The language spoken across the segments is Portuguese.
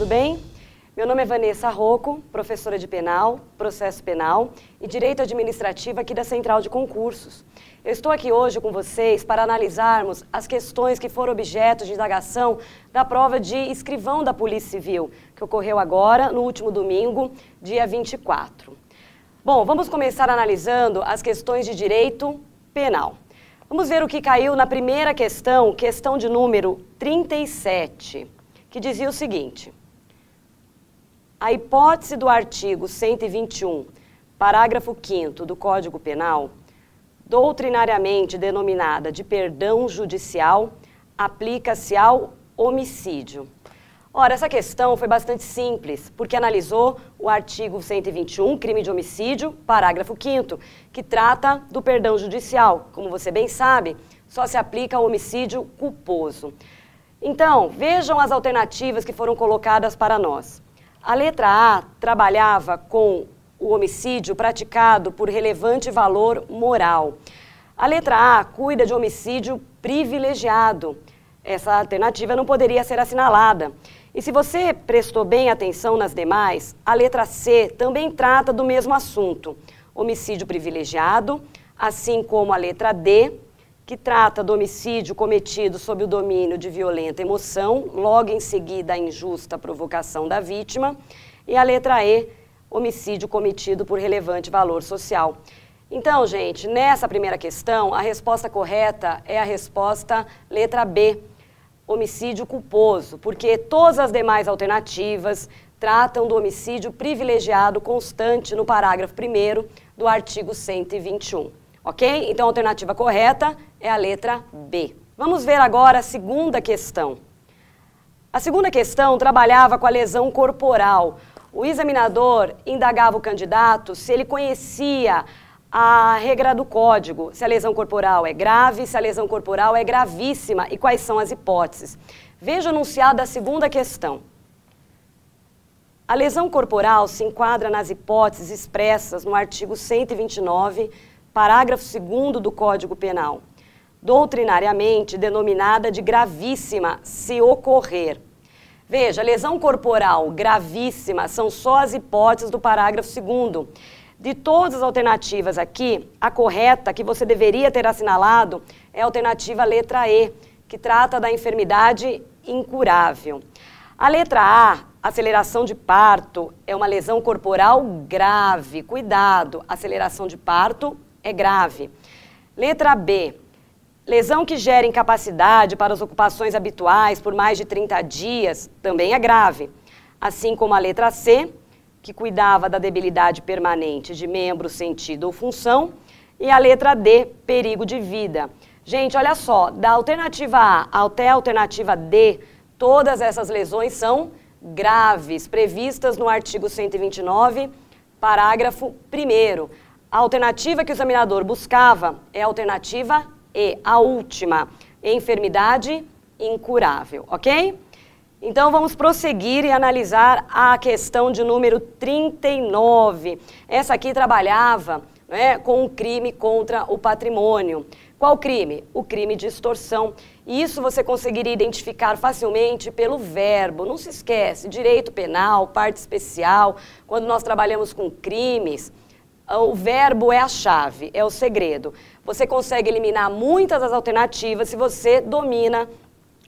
bem? Meu nome é Vanessa Rocco, professora de Penal, Processo Penal e Direito Administrativo aqui da Central de Concursos. Eu estou aqui hoje com vocês para analisarmos as questões que foram objeto de indagação da prova de escrivão da Polícia Civil, que ocorreu agora, no último domingo, dia 24. Bom, vamos começar analisando as questões de direito penal. Vamos ver o que caiu na primeira questão, questão de número 37, que dizia o seguinte: a hipótese do artigo 121, parágrafo 5º do Código Penal, doutrinariamente denominada de perdão judicial, aplica-se ao homicídio. Ora, essa questão foi bastante simples, porque analisou o artigo 121, crime de homicídio, parágrafo 5º, que trata do perdão judicial. Como você bem sabe, só se aplica ao homicídio culposo. Então, vejam as alternativas que foram colocadas para nós. A letra A trabalhava com o homicídio praticado por relevante valor moral. A letra A cuida de homicídio privilegiado. Essa alternativa não poderia ser assinalada. E se você prestou bem atenção nas demais, a letra C também trata do mesmo assunto, homicídio privilegiado, assim como a letra D, que trata do homicídio cometido sob o domínio de violenta emoção, logo em seguida a injusta provocação da vítima, e a letra E, homicídio cometido por relevante valor social. Então, gente, nessa primeira questão, a resposta correta é a resposta letra B, homicídio culposo, porque todas as demais alternativas tratam do homicídio privilegiado constante no parágrafo 1º do artigo 121. Ok? Então, a alternativa correta é a letra B. Vamos ver agora a segunda questão. A segunda questão trabalhava com a lesão corporal. O examinador indagava o candidato se ele conhecia a regra do código, se a lesão corporal é grave, se a lesão corporal é gravíssima e quais são as hipóteses. Veja o enunciado da segunda questão. A lesão corporal se enquadra nas hipóteses expressas no artigo 129, parágrafo 2º do Código Penal, doutrinariamente denominada de gravíssima se ocorrer. Veja, lesão corporal gravíssima são só as hipóteses do parágrafo 2º. De todas as alternativas aqui, a correta que você deveria ter assinalado é a alternativa letra E, que trata da enfermidade incurável. A letra A, aceleração de parto, é uma lesão corporal grave. Cuidado, aceleração de parto é grave. Letra B, lesão que gera incapacidade para as ocupações habituais por mais de 30 dias, também é grave. Assim como a letra C, que cuidava da debilidade permanente de membro, sentido ou função, e a letra D, perigo de vida. Gente, olha só, da alternativa A até a alternativa D, todas essas lesões são graves, previstas no artigo 129, parágrafo 1º. A alternativa que o examinador buscava é a alternativa E, a última, enfermidade incurável, ok? Então, vamos prosseguir e analisar a questão de número 39. Essa aqui trabalhava, com um crime contra o patrimônio. Qual crime? O crime de extorsão. E isso você conseguiria identificar facilmente pelo verbo. Não se esquece, direito penal, parte especial, quando nós trabalhamos com crimes, o verbo é a chave, é o segredo. Você consegue eliminar muitas das alternativas se você domina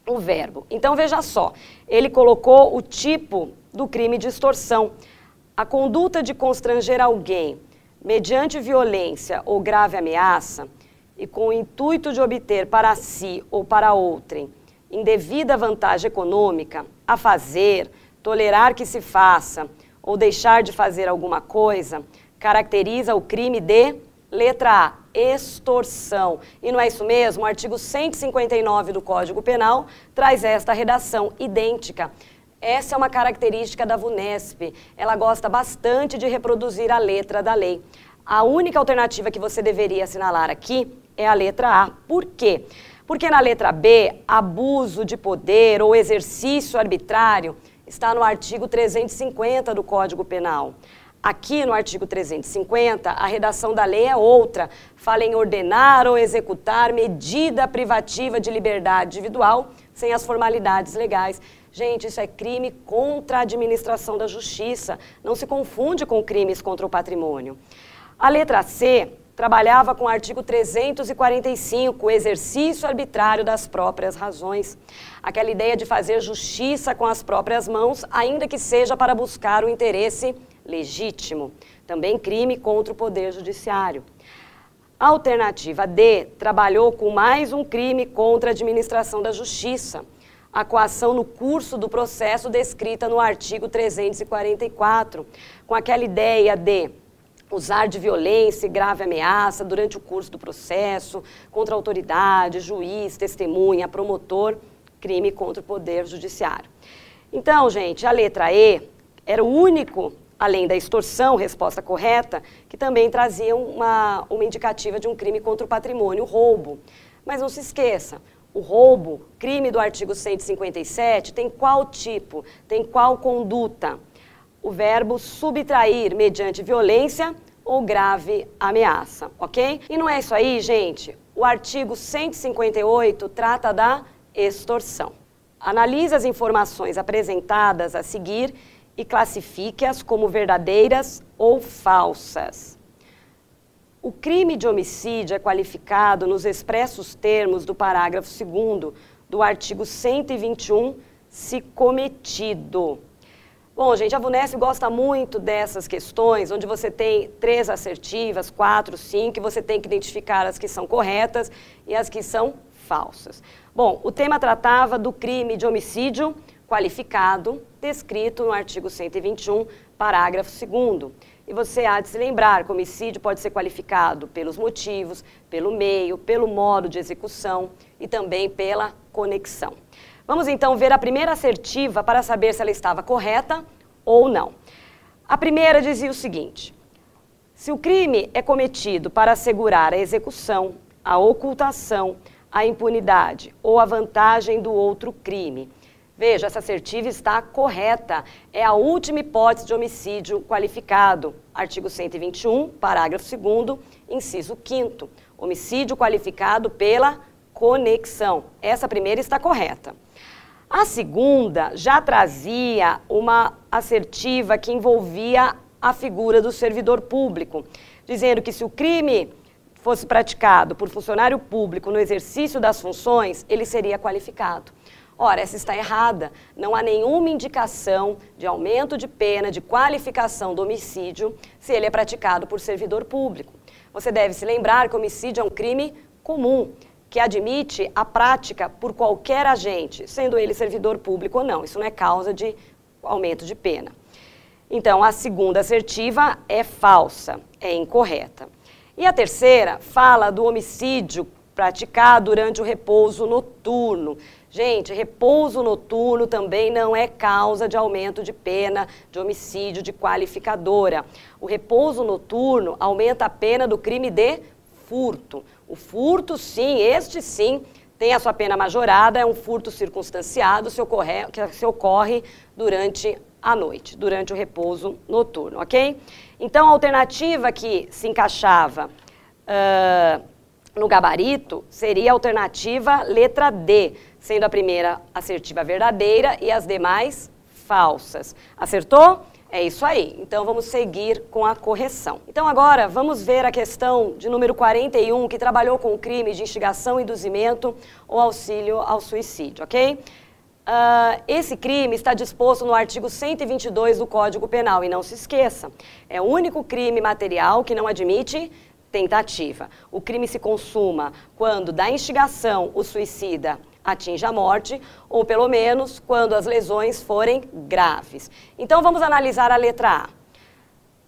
o verbo. Então, veja só, ele colocou o tipo do crime de extorsão. A conduta de constranger alguém mediante violência ou grave ameaça e com o intuito de obter para si ou para outrem indevida vantagem econômica a fazer, tolerar que se faça ou deixar de fazer alguma coisa, caracteriza o crime de letra A, extorsão. E não é isso mesmo? O artigo 159 do Código Penal traz esta redação idêntica. Essa é uma característica da VUNESP. Ela gosta bastante de reproduzir a letra da lei. A única alternativa que você deveria assinalar aqui é a letra A. Por quê? Porque na letra B, abuso de poder ou exercício arbitrário está no artigo 350 do Código Penal. Aqui no artigo 350, a redação da lei é outra. Fala em ordenar ou executar medida privativa de liberdade individual sem as formalidades legais. Gente, isso é crime contra a administração da justiça. Não se confunde com crimes contra o patrimônio. A letra C trabalhava com o artigo 345, o exercício arbitrário das próprias razões. Aquela ideia de fazer justiça com as próprias mãos, ainda que seja para buscar o interesse legítimo. Também crime contra o Poder Judiciário. A alternativa D trabalhou com mais um crime contra a administração da justiça. A coação no curso do processo descrita no artigo 344, com aquela ideia de usar de violência e grave ameaça durante o curso do processo, contra a autoridade, juiz, testemunha, promotor, crime contra o Poder Judiciário. Então, gente, a letra E era o único, além da extorsão, resposta correta, que também trazia uma indicativa de um crime contra o patrimônio, o roubo. Mas não se esqueça, o roubo, crime do artigo 157, tem qual tipo, tem qual conduta? O verbo subtrair mediante violência ou grave ameaça, ok? E não é isso aí, gente. O artigo 158 trata da extorsão. Analise as informações apresentadas a seguir e classifique-as como verdadeiras ou falsas. O crime de homicídio é qualificado nos expressos termos do parágrafo 2º do artigo 121, se cometido. Bom, gente, a VUNESP gosta muito dessas questões, onde você tem 3 assertivas, 4, 5, e você tem que identificar as que são corretas e as que são falsas. Bom, o tema tratava do crime de homicídio qualificado, descrito no artigo 121, parágrafo 2º. E você há de se lembrar que o homicídio pode ser qualificado pelos motivos, pelo meio, pelo modo de execução e também pela conexão. Vamos então ver a primeira assertiva para saber se ela estava correta ou não. A primeira dizia o seguinte: se o crime é cometido para assegurar a execução, a ocultação, a impunidade ou a vantagem do outro crime. Veja, essa assertiva está correta. É a última hipótese de homicídio qualificado. Artigo 121, parágrafo 2º, inciso 5º. Homicídio qualificado pela conexão. Essa primeira está correta. A segunda já trazia uma assertiva que envolvia a figura do servidor público, dizendo que se o crime fosse praticado por funcionário público no exercício das funções, ele seria qualificado. Ora, essa está errada. Não há nenhuma indicação de aumento de pena, de qualificação do homicídio, se ele é praticado por servidor público. Você deve se lembrar que o homicídio é um crime comum, que admite a prática por qualquer agente, sendo ele servidor público ou não. Isso não é causa de aumento de pena. Então, a segunda assertiva é falsa, é incorreta. E a terceira fala do homicídio praticado durante o repouso noturno. Gente, repouso noturno também não é causa de aumento de pena, de homicídio, de qualificadora. O repouso noturno aumenta a pena do crime de furto. O furto, sim, este sim, tem a sua pena majorada, é um furto circunstanciado que se ocorre durante a noite, durante o repouso noturno, ok? Então, a alternativa que se encaixava no gabarito seria a alternativa letra D, sendo a primeira assertiva verdadeira e as demais falsas. Acertou? É isso aí. Então, vamos seguir com a correção. Então, agora, vamos ver a questão de número 41, que trabalhou com o crime de instigação, induzimento ou auxílio ao suicídio, ok? Esse crime está disposto no artigo 122 do Código Penal, e não se esqueça, é o único crime material que não admite tentativa. O crime se consuma quando da instigação o suicida atinge a morte, ou pelo menos quando as lesões forem graves. Então vamos analisar a letra A.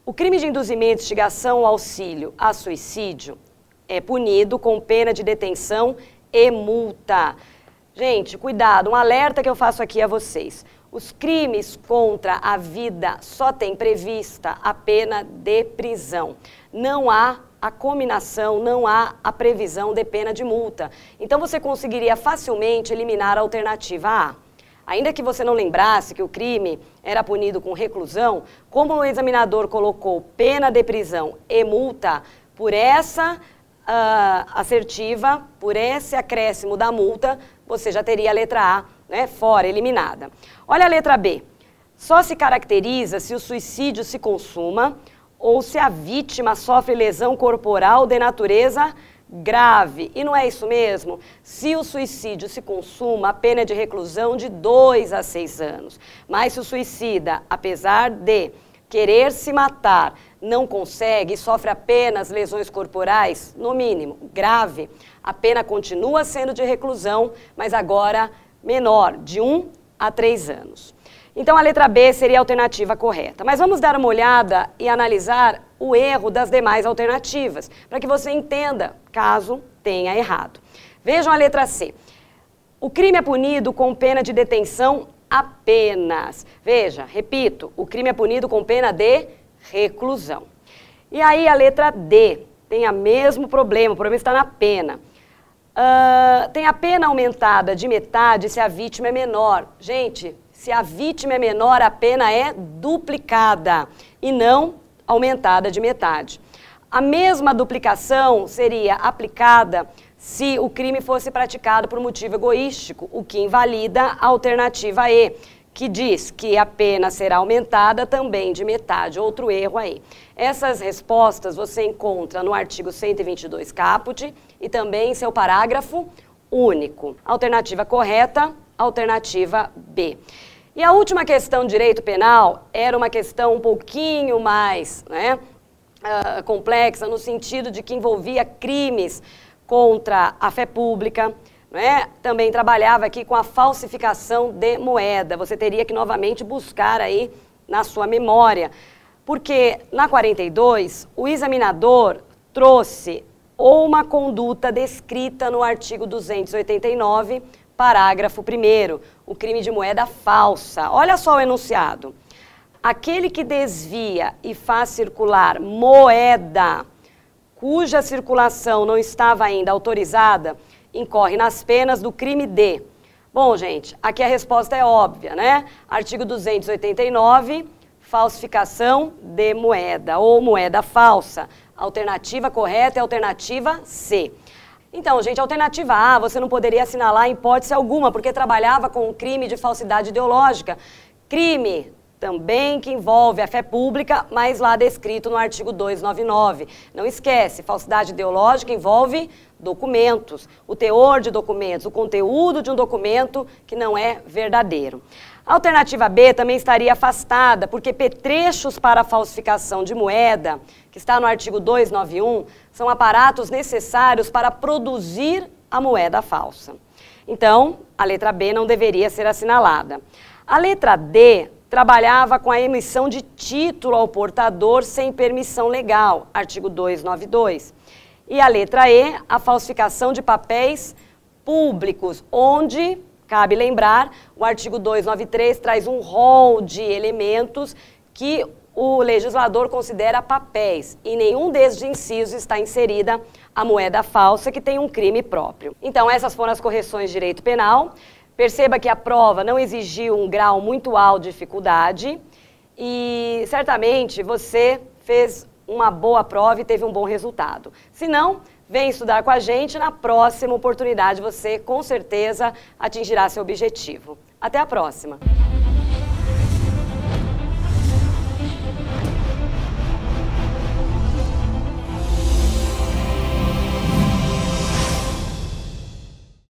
O crime de induzimento, instigação ou auxílio a suicídio é punido com pena de detenção e multa. Gente, cuidado, um alerta que eu faço aqui a vocês. Os crimes contra a vida só tem prevista a pena de prisão. Não há a cominação, não há a previsão de pena de multa. Então você conseguiria facilmente eliminar a alternativa A. Ainda que você não lembrasse que o crime era punido com reclusão, como o examinador colocou pena de prisão e multa, por essa assertiva, por esse acréscimo da multa, você já teria a letra A né, fora, eliminada. Olha a letra B. Só se caracteriza se o suicídio se consuma ou se a vítima sofre lesão corporal de natureza grave. E não é isso mesmo? Se o suicídio se consuma, a pena é de reclusão de 2 a 6 anos. Mas se o suicida, apesar de querer se matar, não consegue e sofre apenas lesões corporais, no mínimo, grave, a pena continua sendo de reclusão, mas agora menor, de 1 a 3 anos. Então a letra B seria a alternativa correta. Mas vamos dar uma olhada e analisar o erro das demais alternativas, para que você entenda, caso tenha errado. Vejam a letra C. O crime é punido com pena de detenção apenas. Veja, repito, o crime é punido com pena de reclusão. E aí a letra D tem o mesmo problema, o problema está na pena. Tem a pena aumentada de metade se a vítima é menor. Gente, se a vítima é menor, a pena é duplicada e não aumentada de metade. A mesma duplicação seria aplicada se o crime fosse praticado por motivo egoístico, o que invalida a alternativa E, que diz que a pena será aumentada também de metade. Outro erro aí. Essas respostas você encontra no artigo 122 caput e também em seu parágrafo único. Alternativa correta, alternativa B. E a última questão de direito penal era uma questão um pouquinho mais, né, complexa, no sentido de que envolvia crimes contra a fé pública, né? Também trabalhava aqui com a falsificação de moeda. Você teria que novamente buscar aí na sua memória, porque na 42 o examinador trouxe ou uma conduta descrita no artigo 289, parágrafo 1º, o crime de moeda falsa. Olha só o enunciado. Aquele que desvia e faz circular moeda cuja circulação não estava ainda autorizada, incorre nas penas do crime de... Bom, gente, aqui a resposta é óbvia, né? Artigo 289, falsificação de moeda ou moeda falsa. Alternativa correta é a alternativa C. Então, gente, a alternativa A você não poderia assinalar em hipótese alguma, porque trabalhava com o crime de falsidade ideológica. Crime também que envolve a fé pública, mas lá descrito no artigo 299. Não esquece, falsidade ideológica envolve documentos, o teor de documentos, o conteúdo de um documento que não é verdadeiro. A alternativa B também estaria afastada, porque petrechos para a falsificação de moeda, que está no artigo 291, são aparatos necessários para produzir a moeda falsa. Então, a letra B não deveria ser assinalada. A letra D trabalhava com a emissão de título ao portador sem permissão legal, artigo 292. E a letra E, a falsificação de papéis públicos, onde, cabe lembrar, o artigo 293 traz um rol de elementos que o legislador considera papéis, e nenhum desses incisos está inserida a moeda falsa, que tem um crime próprio. Então, essas foram as correções de direito penal. Perceba que a prova não exigiu um grau muito alto de dificuldade e certamente você fez uma boa prova e teve um bom resultado. Se não, vem estudar com a gente, na próxima oportunidade você com certeza atingirá seu objetivo. Até a próxima!